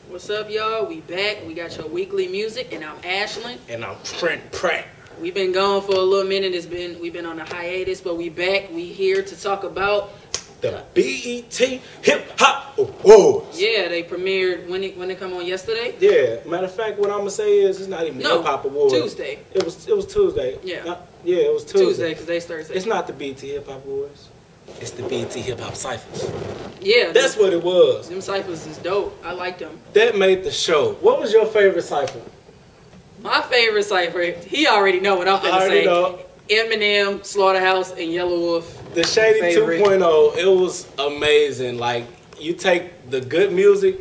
What's up, y'all? We back. We got your weekly music, and I'm Ashlyn. And I'm Trent Pratt. We've been gone for a little minute. We've been on a hiatus, but we back. We here to talk about the BET Hip Hop Awards. Yeah, they premiered when it come on yesterday. Yeah, matter of fact, what I'm gonna say is it's not even the Hip Hop Awards. Tuesday. It was Tuesday. Yeah. Yeah, it was Tuesday. Because they Thursday. It's not the BET Hip Hop Awards. It's the BET Hip Hop Cyphers. Yeah, that's what it was. Them ciphers is dope. I like them. That made the show. What was your favorite cipher? My favorite cipher, he already know what I'm finna say. Know. Eminem, Slaughterhouse, and Yellow Wolf. The Shady 2.0, it was amazing. Like, you take the good music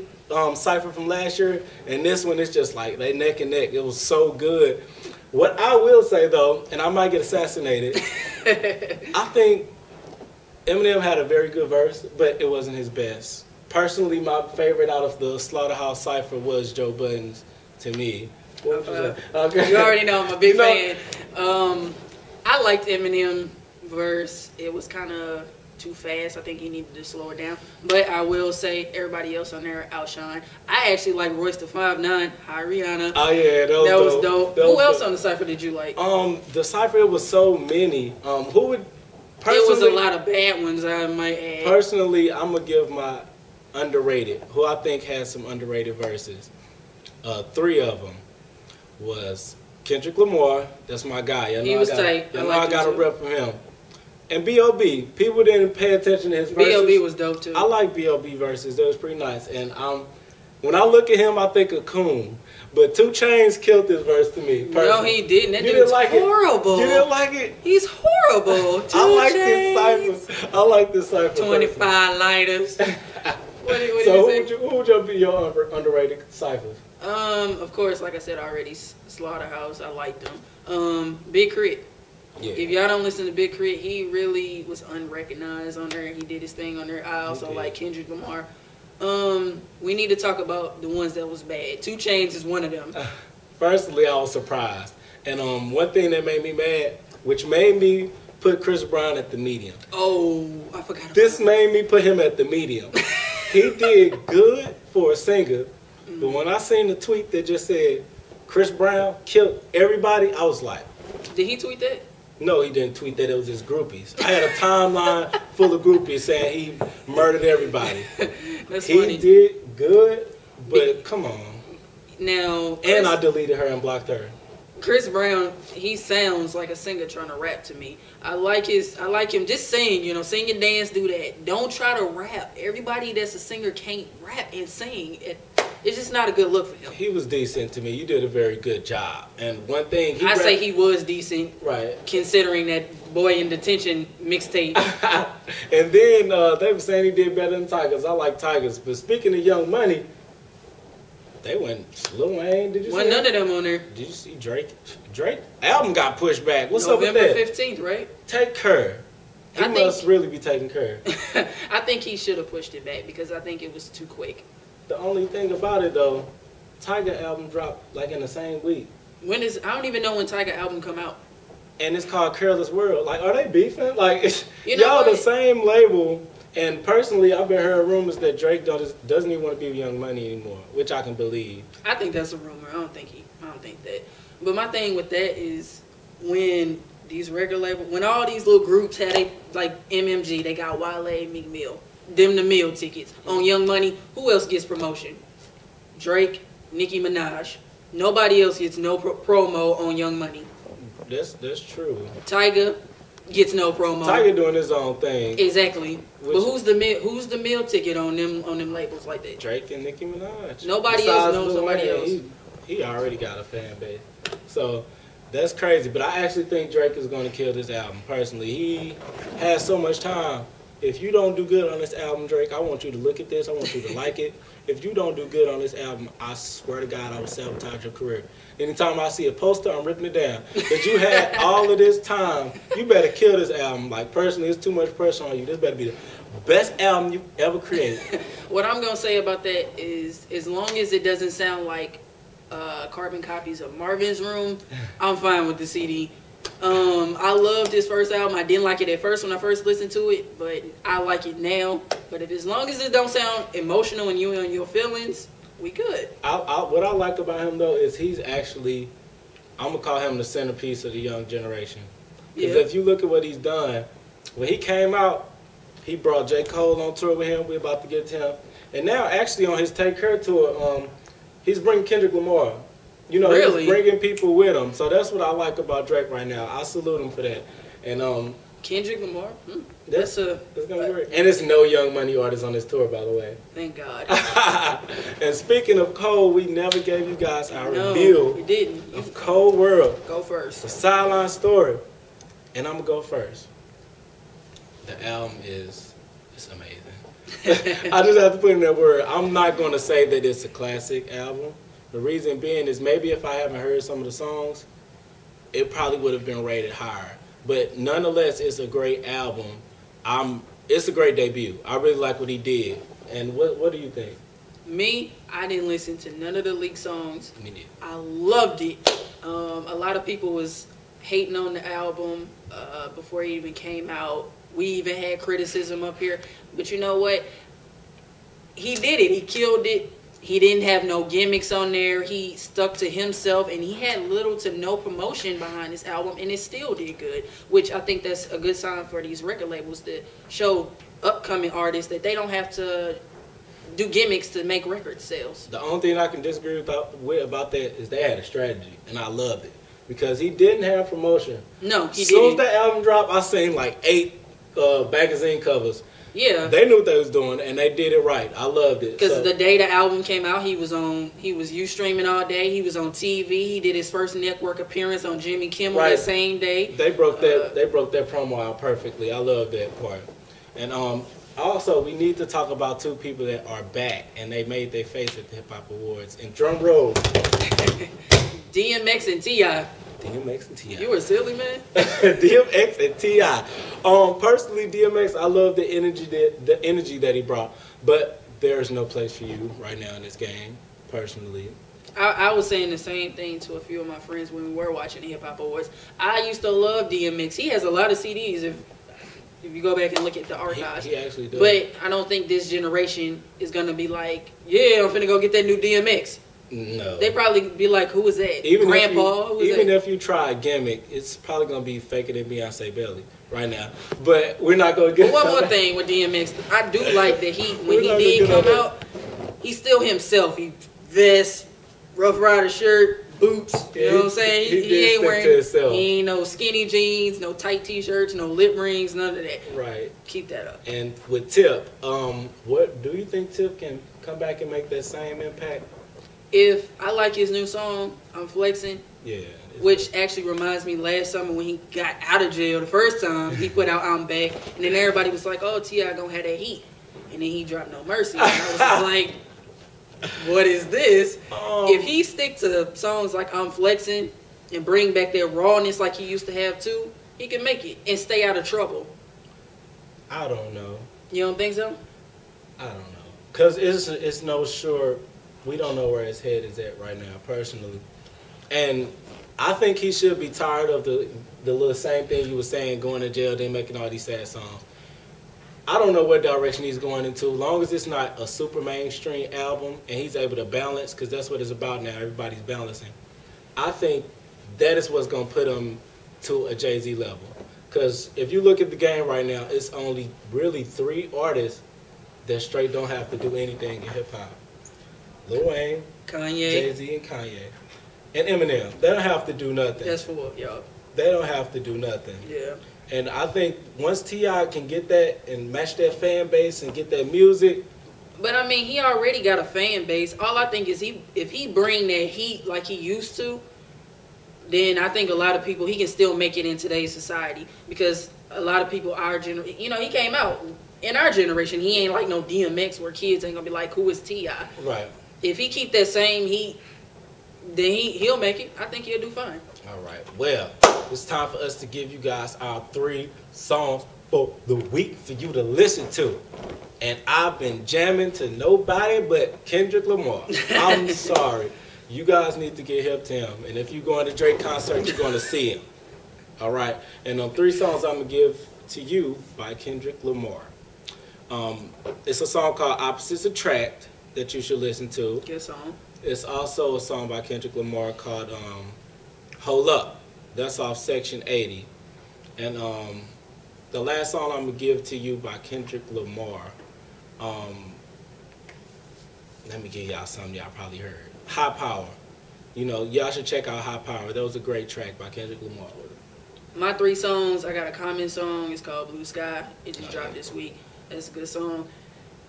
cipher from last year, and this one is just like, they neck and neck. It was so good. What I will say, though, and I might get assassinated, I think Eminem had a very good verse, but it wasn't his best. Personally, my favorite out of the Slaughterhouse cipher was Joe Budden's, to me. Okay. You already know I'm a big fan. I liked Eminem verse. It was kind of too fast. I think he needed to slow it down. But I will say everybody else on there outshine. I actually like Royce the 5'9", Hi Rihanna. Oh yeah, that was dope. Who else on the cipher did you like? The cipher, it was so many. Who would? It was a lot of bad ones, I might add. Personally, I'm gonna give my underrated, who I think has some underrated verses. 3 of them was Kendrick Lamar. That's my guy. He was tight. I got a rep from him. And B.O.B. People didn't pay attention to his verses. B.O.B. was dope too. I like B.O.B. verses. That was pretty nice. And when I look at him, I think of Coon. But 2 Chainz killed this verse to me. Personally. No, he didn't. That dude's horrible. You didn't like it? He's horrible. 2 Chainz. I like this cipher. 25 lighters. So who would be your underrated ciphers? Of course, like I said already, Slaughterhouse. I liked them. Big Crit. Yeah. If y'all don't listen to Big Crit, he really was unrecognized on there. He did his thing on there. I also like Kendrick Lamar. We need to talk about the ones that was bad. 2 Chainz is one of them. Firstly, I was surprised. And one thing that made me mad, which made me put Chris Brown at the medium. Oh, I forgot about This made me put him at the medium. He did good for a singer, but when I seen the tweet that just said Chris Brown killed everybody, I was like... Did he tweet that? No, he didn't tweet that. It was his groupies. I had a timeline full of groupies saying he murdered everybody. That's funny. He did good, but come on. Now, and I deleted her and blocked her. Chris Brown, he sounds like a singer trying to rap to me. I like him just sing, sing and dance, do that. Don't try to rap. Everybody that's a singer can't rap and sing. It's just not a good look for him. He was decent to me. You did a very good job. And one thing I say he was decent, right? Considering that Boy in Detention mixtape. And then they were saying he did better than Tigers. I like Tigers, but speaking of Young Money, they went Lil Wayne. Did you see none of them on there? Did you see Drake? Drake album got pushed back. What's up with that? November 15th, right? Take care. He must really be taking care. I think he should have pushed it back because I think it was too quick. The only thing about it though, Tiger album dropped like in the same week. I don't even know when Tiger album come out. And it's called Careless World. Like, are they beefing? Like, y'all the same label. And personally, I've been hearing rumors that Drake doesn't even want to be with Young Money anymore, which I can believe. I think that's a rumor. I don't think that. But my thing with that is when these record labels, when all these little groups had like MMG, they got Wale, Meek Mill, them the meal tickets on Young Money. Who else gets promotion? Drake, Nicki Minaj. Nobody else gets no promo on Young Money. That's true. Tiger gets no promo. Tiger doing his own thing. Exactly. But who's the meal ticket on them labels like that? Drake and Nicki Minaj. Nobody else knows somebody else. He already got a fan base. So that's crazy. But I actually think Drake is going to kill this album, personally. He has so much time. If you don't do good on this album, Drake, I want you to look at this. I want you to like it. If you don't do good on this album, I swear to God, I will sabotage your career. Anytime I see a poster, I'm ripping it down. But you had all of this time. You better kill this album. Like, personally, it's too much pressure on you. This better be the best album you've ever created. What I'm going to say about that is, as long as it doesn't sound like carbon copies of Marvin's Room, I'm fine with the CD. I loved his first album. I didn't like it at first when I first listened to it, but I like it now. But as long as it don't sound emotional and you and your feelings, we good. What I like about him though is he's actually, I'm gonna call him the centerpiece of the young generation. Because if you look at what he's done, when he came out, he brought J. Cole on tour with him. We're about to get to him, and now actually on his Take Care tour, he's bringing Kendrick Lamar. You know, really? He's bringing people with him. So that's what I like about Drake right now. I salute him for that. And Kendrick Lamar, that's gonna be great. And it's no Young Money artists on this tour, by the way. Thank God. And speaking of Cole, we never gave you guys our review you didn't. of Cold World. Go first. The Sideline Story. And I'm gonna go first. The album it's amazing. I just have to put in that word. I'm not gonna say that it's a classic album. The reason being is maybe if I haven't heard some of the songs, it probably would have been rated higher. But nonetheless, it's a great album. It's a great debut. I really like what he did. And what do you think? Me, I didn't listen to none of the leaked songs. Me neither. I loved it. A lot of people was hating on the album before it even came out. We even had criticism up here. But you know what? He did it. He killed it. He didn't have no gimmicks on there. He stuck to himself, and he had little to no promotion behind this album, and it still did good, which I think that's a good sign for these record labels to show upcoming artists that they don't have to do gimmicks to make record sales. The only thing I can disagree about that is they had a strategy, and I loved it. Because he didn't have promotion. No, he didn't. As soon as that album dropped, I seen like 8 magazine covers. Yeah. They knew what they was doing, and they did it right. I loved it. Because the day the album came out, he was Ustreaming all day. He was on TV. He did his first network appearance on Jimmy Kimmel that same day. They broke that promo out perfectly. I love that part. And also, we need to talk about 2 people that are back, and they made their face at the Hip Hop Awards. And drum roll. DMX and T.I. DMX and T.I. You were silly, man. DMX and T.I. Personally, DMX, I love the energy that he brought. But there's no place for you right now in this game, personally. I was saying the same thing to a few of my friends when we were watching the Hip Hop Awards. I used to love DMX. He has a lot of CDs if you go back and look at the archives. He actually does. But I don't think this generation is going to be like, yeah, I'm finna go get that new DMX. No. They probably be like, who is that? Even Grandpa? if you try a gimmick, it's probably going to be faker than Beyonce Belly right now. But we're not going to get one more thing with DMX. I do like that when he did come out, he's still himself. He vest, Rough Rider shirt, boots. You know what I'm saying? He ain't wearing, he ain't no skinny jeans, no tight t-shirts, no lip rings, none of that. Right. Keep that up. And with Tip, what do you think Tip can come back and make that same impact? If I like his new song, I'm Flexing. Yeah. Which actually reminds me last summer when he got out of jail the first time, he put out I'm Back. And then everybody was like, oh, T.I. gonna have that heat. And then he dropped No Mercy. And I was like, what is this? If he stick to songs like I'm Flexing and bring back that rawness like he used to have too, he can make it and stay out of trouble. I don't know. You don't think so? I don't know. Because it's no sure. We don't know where his head is at right now, personally. And I think he should be tired of the little same thing you were saying, going to jail, then making all these sad songs. I don't know what direction he's going into. As long as it's not a super mainstream album and he's able to balance, because that's what it's about now. Everybody's balancing. I think that is what's going to put him to a Jay-Z level. Because if you look at the game right now, it's only really 3 artists that straight don't have to do anything in hip-hop. Lil Wayne, Kanye, Jay-Z, and Kanye. And Eminem. They don't have to do nothing. That's 4, y'all. They don't have to do nothing. Yeah. And I think once T.I. can get that and match that fan base and get that music. But I mean, he already got a fan base. All I think is if he bring that heat like he used to, then I think a lot of people, he can still make it in today's society. Because a lot of people, our generation, you know, he came out in our generation. He ain't like no DMX where kids ain't going to be like, who is T.I.? Right. If he keep that same heat, then he'll make it. I think he'll do fine. All right. Well, it's time for us to give you guys our 3 songs for the week for you to listen to. And I've been jamming to nobody but Kendrick Lamar. I'm sorry. You guys need to get hip to him. And if you're going to Drake concert, you're going to see him. All right. And 3 songs I'm going to give to you by Kendrick Lamar. It's a song called Opposites Attract. that you should listen to. Good song. It's also a song by Kendrick Lamar called Hold Up. That's off Section 80. And the last song I'm going to give to you by Kendrick Lamar, let me give y'all something y'all probably heard. High Power. You know, y'all should check out High Power. That was a great track by Kendrick Lamar. My 3 songs, I got a Common song. It's called Blue Sky. It just dropped this week. That's a good song.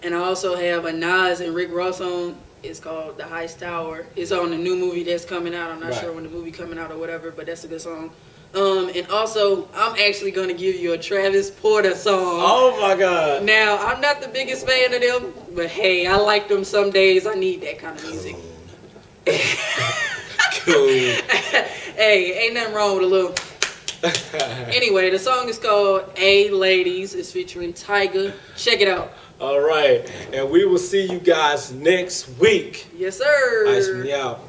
And I also have a Nas and Rick Ross song. It's called The Heist Tower. It's on the new movie that's coming out. I'm not sure when the movie coming out or whatever, but that's a good song. And also, I'm actually going to give you a Travis Porter song. Oh, my God. Now, I'm not the biggest fan of them, but hey, I like them some days. I need that kind of music. Cool. Hey, ain't nothing wrong with a little... Anyway, the song is called A Ladies. It's featuring Tyga. Check it out. All right. And we will see you guys next week. Yes, sir. Ice me out.